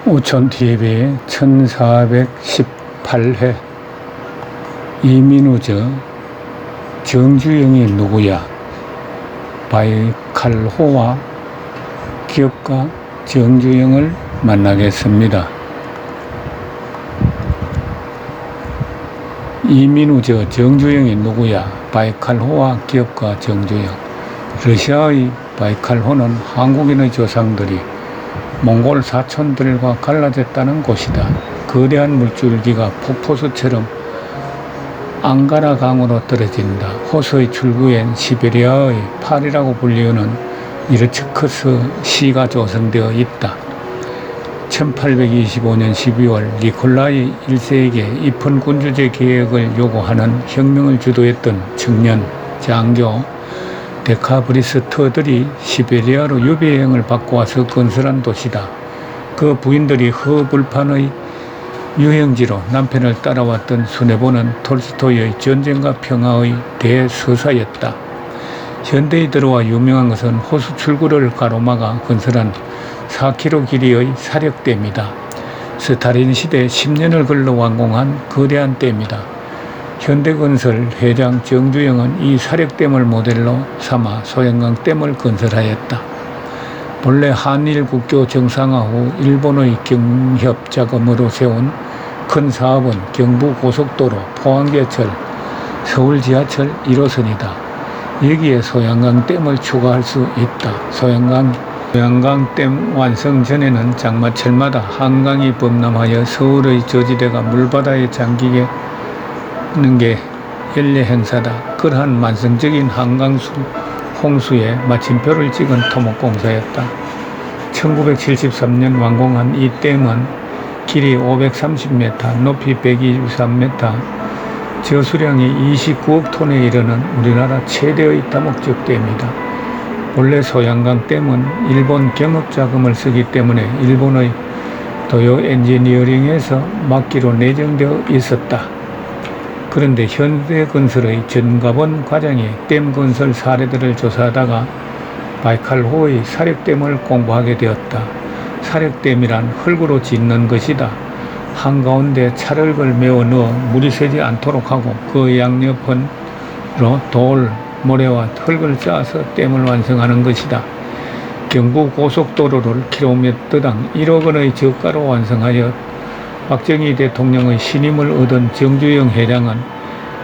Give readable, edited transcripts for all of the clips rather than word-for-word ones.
오촌TV 1418회 이민우저 정주영이 누구야? 바이칼호와 기업가 정주영을 만나겠습니다. 이민우저 정주영이 누구야? 바이칼호와 기업가 정주영. 러시아의 바이칼호는 한국인의 조상들이 몽골 사촌들과 갈라졌다는 곳이다. 거대한 물줄기가 폭포수처럼 앙가라 강으로 떨어진다. 호수의 출구엔 시베리아의 팔이라고 불리우는 이르츠크스 시가 조성되어 있다. 1825년 12월 니콜라이 1세에게 입헌 군주제 개혁을 요구하는 혁명을 주도했던 청년 장교 데카브리스터들이 시베리아로 유배여행을 받고 와서 건설한 도시다. 그 부인들이 허불판의 유형지로 남편을 따라왔던 수뇌부는 톨스토이의 전쟁과 평화의 대서사였다. 현대에 들어와 유명한 것은 호수 출구를 가로막아 건설한 4km 길이의 사력댐이다. 스탈린 시대 10년을 걸러 완공한 거대한 댐이다. 현대건설 회장 정주영은 이 사력댐을 모델로 삼아 소양강댐을 건설하였다. 본래 한일 국교 정상화 후 일본의 경협 자금으로 세운 큰 사업은 경부고속도로, 포항제철, 서울지하철 1호선이다. 여기에 소양강댐을 추가할 수 있다. 소양강댐 완성 전에는 장마철마다 한강이 범람하여 서울의 저지대가 물바다에 잠기게 하는 게 연례 행사다. 그러한 만성적인 한강 홍수에 마침표를 찍은 토목공사였다. 1973년 완공한 이 댐은 길이 530m, 높이 123m, 저수량이 29억 톤에 이르는 우리나라 최대의 다목적 댐이다. 원래 소양강댐은 일본 경업자금을 쓰기 때문에 일본의 도요 엔지니어링에서 막기로 내정되어 있었다. 그런데 현대건설의 전가본 과장이 댐 건설 사례들을 조사하다가 바이칼호의 사력댐을 공부하게 되었다. 사력댐이란 흙으로 짓는 것이다. 한가운데 찰흙을 메워 넣어 물이 새지 않도록 하고 그 양옆으로 돌, 모래와 흙을 쌓아서 댐을 완성하는 것이다. 경부고속도로를 킬로미터당 1억 원의 저가로 완성하여 박정희 대통령의 신임을 얻은 정주영 회장은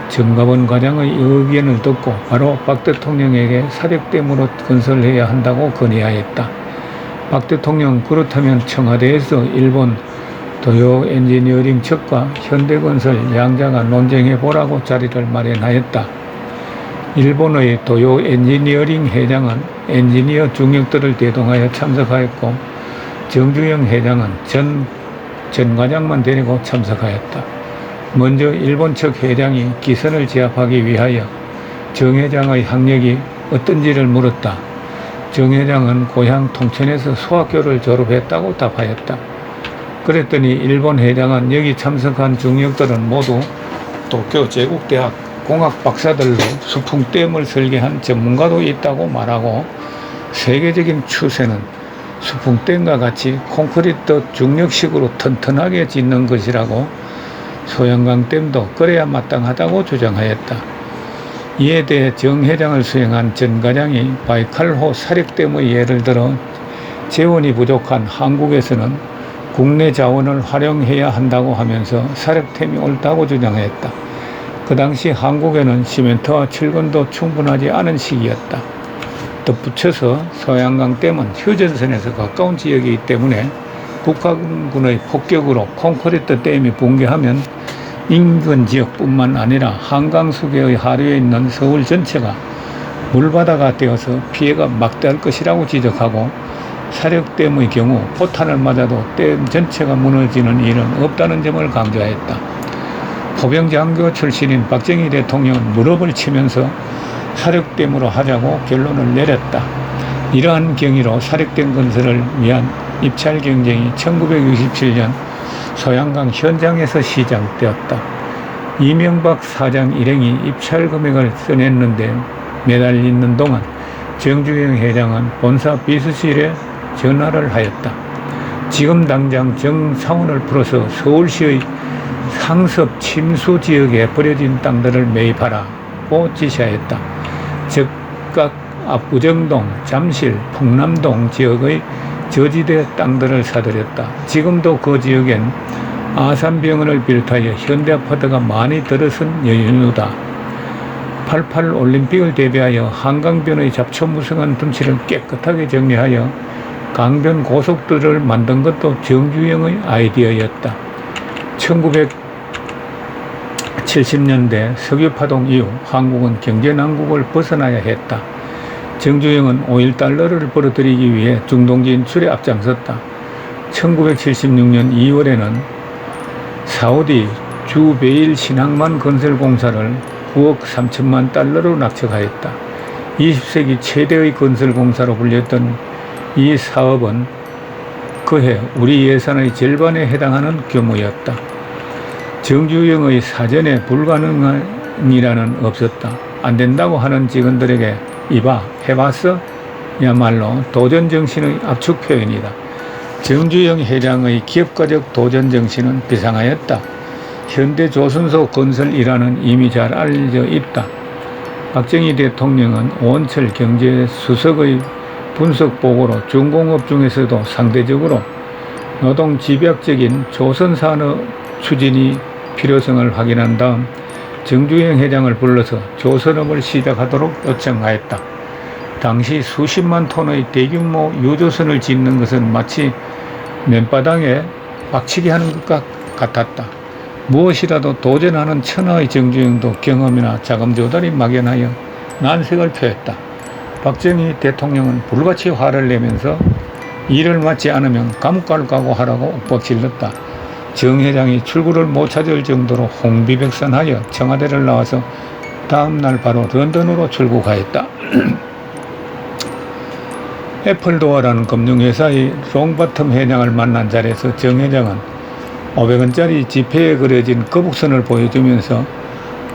정가본 과장의 의견을 듣고 바로 박 대통령에게 사력댐으로 건설해야 한다고 건의하였다. 박 대통령 그렇다면 청와대에서 일본 도요 엔지니어링 측과 현대건설 양자가 논쟁해보라고 자리를 마련하였다. 일본의 도요 엔지니어링 회장은 엔지니어 중역들을 대동하여 참석하였고 정주영 회장은 전 과장만 데리고 참석하였다. 먼저 일본 측 회장이 기선을 제압하기 위하여 정 회장의 학력이 어떤지를 물었다. 정 회장은 고향 통천에서 소학교를 졸업했다고 답하였다. 그랬더니 일본 회장은 여기 참석한 중역들은 모두 도쿄 제국대학 공학 박사들로 수풍댐을 설계한 전문가도 있다고 말하고 세계적인 추세는 수풍댐과 같이 콘크리트 중력식으로 튼튼하게 짓는 것이라고 소양강댐도 그래야 마땅하다고 주장하였다. 이에 대해 정 회장을 수행한 전 과장이 바이칼호 사력댐의 예를 들어 재원이 부족한 한국에서는 국내 자원을 활용해야 한다고 하면서 사력댐이 옳다고 주장했다. 그 당시 한국에는 시멘트와 철근도 충분하지 않은 시기였다. 덧붙여서 소양강댐은 휴전선에서 가까운 지역이기 때문에 북한군의 폭격으로 콘크리트 댐이 붕괴하면 인근 지역뿐만 아니라 한강수계의 하류에 있는 서울 전체가 물바다가 되어서 피해가 막대할 것이라고 지적하고 사력댐의 경우 포탄을 맞아도 댐 전체가 무너지는 일은 없다는 점을 강조했다. 포병장교 출신인 박정희 대통령은 무릎을 치면서 사력댐으로 하자고 결론을 내렸다. 이러한 경위로 사력댐 건설을 위한 입찰 경쟁이 1967년 소양강 현장에서 시작되었다. 이명박 사장 일행이 입찰 금액을 써냈는데 매달리는 동안 정주영 회장은 본사 비서실에 전화를 하였다. 지금 당장 정사원을 풀어서 서울시의 상습 침수 지역에 버려진 땅들을 매입하라고 지시하였다. 즉 각 압구정동, 잠실, 풍남동 지역의 저지대 땅들을 사들였다. 지금도 그 지역엔 아산병원을 비롯하여 현대아파트가 많이 들어선 여인우다. 88 올림픽을 대비하여 한강변의 잡초무성한 둔치를 깨끗하게 정리하여 강변 고속도로를 만든 것도 정주영의 아이디어였다. 1970년대 석유파동 이후 한국은 경제난국을 벗어나야 했다. 정주영은 오일 달러를 벌어들이기 위해 중동지 인출에 앞장섰다. 1976년 2월에는 사우디 주베일 신항만 건설공사를 9억 3천만 달러로 낙찰하였다. 20세기 최대의 건설공사로 불렸던 이 사업은 그해 우리 예산의 절반에 해당하는 규모였다. 정주영의 사전에 불가능이라는 없었다. 안 된다고 하는 직원들에게 이봐 해봤어? 야말로 도전정신의 압축 표현이다. 정주영 회장의 기업가적 도전정신은 비상하였다. 현대조선소 건설 일화는 이미 잘 알려져 있다. 박정희 대통령은 오원철 경제수석의 분석보고로 중공업 중에서도 상대적으로 노동 집약적인 조선산업 추진이 필요성을 확인한 다음 정주영 회장을 불러서 조선업을 시작하도록 요청하였다. 당시 수십만 톤의 대규모 유조선을 짓는 것은 마치 맨바닥에 박치기 하는 것과 같았다. 무엇이라도 도전하는 천하의 정주영도 경험이나 자금 조달이 막연하여 난색을 표했다. 박정희 대통령은 불같이 화를 내면서 일을 맡지 않으면 감옥갈 각오하라고 윽박질렀다. 정 회장이 출구를 못 찾을 정도로 홍비백산하여 청와대를 나와서 다음날 바로 런던으로 출국하였다. 애플도어라는 금융회사의 롱바텀 회장을 만난 자리에서 정 회장은 500원짜리 지폐에 그려진 거북선을 보여주면서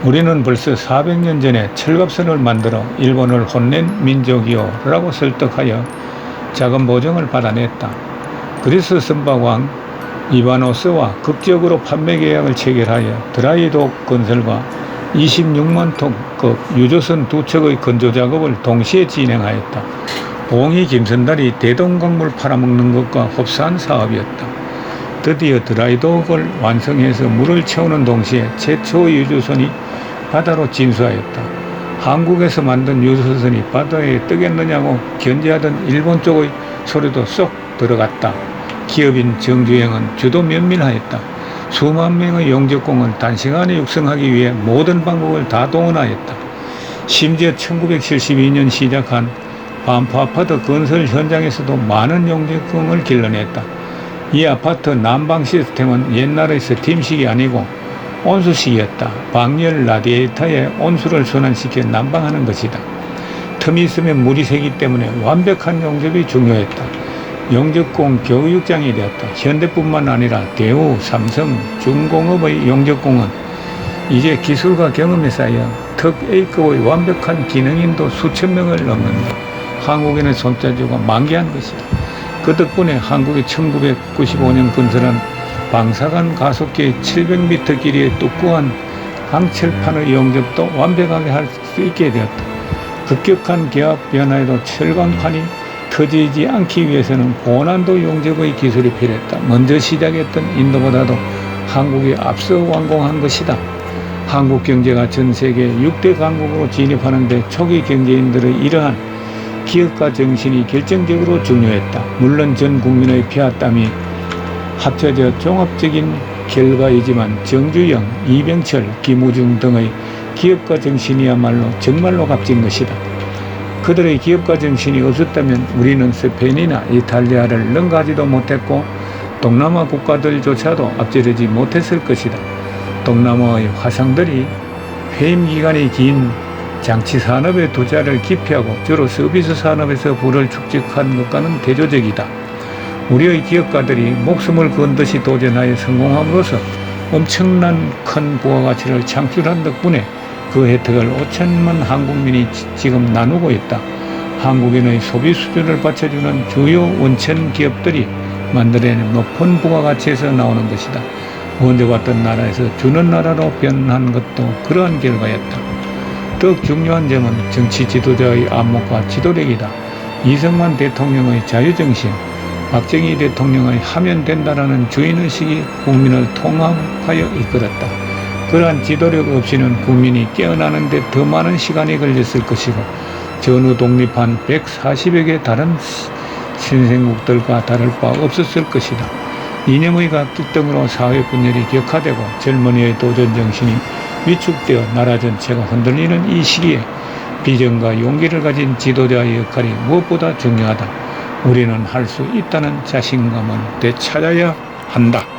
우리는 벌써 400년 전에 철갑선을 만들어 일본을 혼낸 민족이요 라고 설득하여 자금 보증을 받아냈다. 그리스 선박왕 이바노스와 극적으로 판매 계약을 체결하여 드라이독 건설과 26만 톤급 유조선 2척의 건조 작업을 동시에 진행하였다. 봉이 김선달이 대동강물 팔아먹는 것과 흡사한 사업이었다. 드디어 드라이독을 완성해서 물을 채우는 동시에 최초의 유조선이 바다로 진수하였다. 한국에서 만든 유조선이 바다에 뜨겠느냐고 견제하던 일본 쪽의 소리도 쏙 들어갔다. 기업인 정주영은 주도 면밀하였다. 수만 명의 용접공은 단시간에 육성하기 위해 모든 방법을 다 동원하였다. 심지어 1972년 시작한 반포 아파트 건설 현장에서도 많은 용접공을 길러냈다. 이 아파트 난방 시스템은 옛날의 스팀식이 아니고 온수식이었다. 방열 라디에이터에 온수를 순환시켜 난방하는 것이다. 틈이 있으면 물이 새기 때문에 완벽한 용접이 중요했다. 용접공 교육장이 되었다. 현대뿐만 아니라 대우, 삼성, 중공업의 용접공은 이제 기술과 경험에 쌓여 특 A급의 완벽한 기능인도 수천 명을 넘는다. 한국인의 손재주가 만개한 것이다. 그 덕분에 한국이 1995년 건설한 방사간 가속기 700m 길이의 뚜꾸한 강철판의 용접도 완벽하게 할 수 있게 되었다. 급격한 기압 변화에도 철강판이 터지지 않기 위해서는 고난도 용접의 기술이 필요했다. 먼저 시작했던 인도보다도 한국이 앞서 완공한 것이다. 한국 경제가 전 세계 6대 강국으로 진입하는데 초기 경제인들의 이러한 기업가 정신이 결정적으로 중요했다. 물론 전 국민의 피와 땀이 합쳐져 종합적인 결과이지만 정주영, 이병철, 김우중 등의 기업가 정신이야말로 정말로 값진 것이다. 그들의 기업가 정신이 없었다면 우리는 스페인이나 이탈리아를 능가하지도 못했고 동남아 국가들조차도 앞지르지 못했을 것이다. 동남아의 화상들이 회임 기간이 긴 장치 산업의 투자를 기피하고 주로 서비스 산업에서 부를 축적한 것과는 대조적이다. 우리의 기업가들이 목숨을 건 듯이 도전하여 성공함으로써 엄청난 큰 부가가치를 창출한 덕분에 그 혜택을 5천만 한국민이 지금 나누고 있다. 한국인의 소비 수준을 받쳐주는 주요 원천 기업들이 만들어낸 높은 부가가치에서 나오는 것이다. 먼저 봤던 나라에서 주는 나라로 변한 것도 그러한 결과였다. 더욱 중요한 점은 정치 지도자의 안목과 지도력이다. 이승만 대통령의 자유정신, 박정희 대통령의 하면 된다라는 주인의식이 국민을 통합하여 이끌었다. 그러한 지도력 없이는 국민이 깨어나는 데 더 많은 시간이 걸렸을 것이고 전후 독립한 140여 개 다른 신생국들과 다를 바 없었을 것이다. 이념의 각기 등으로 사회 분열이 격화되고 젊은이의 도전정신이 위축되어 나라 전체가 흔들리는 이 시기에 비전과 용기를 가진 지도자의 역할이 무엇보다 중요하다. 우리는 할 수 있다는 자신감을 되찾아야 한다.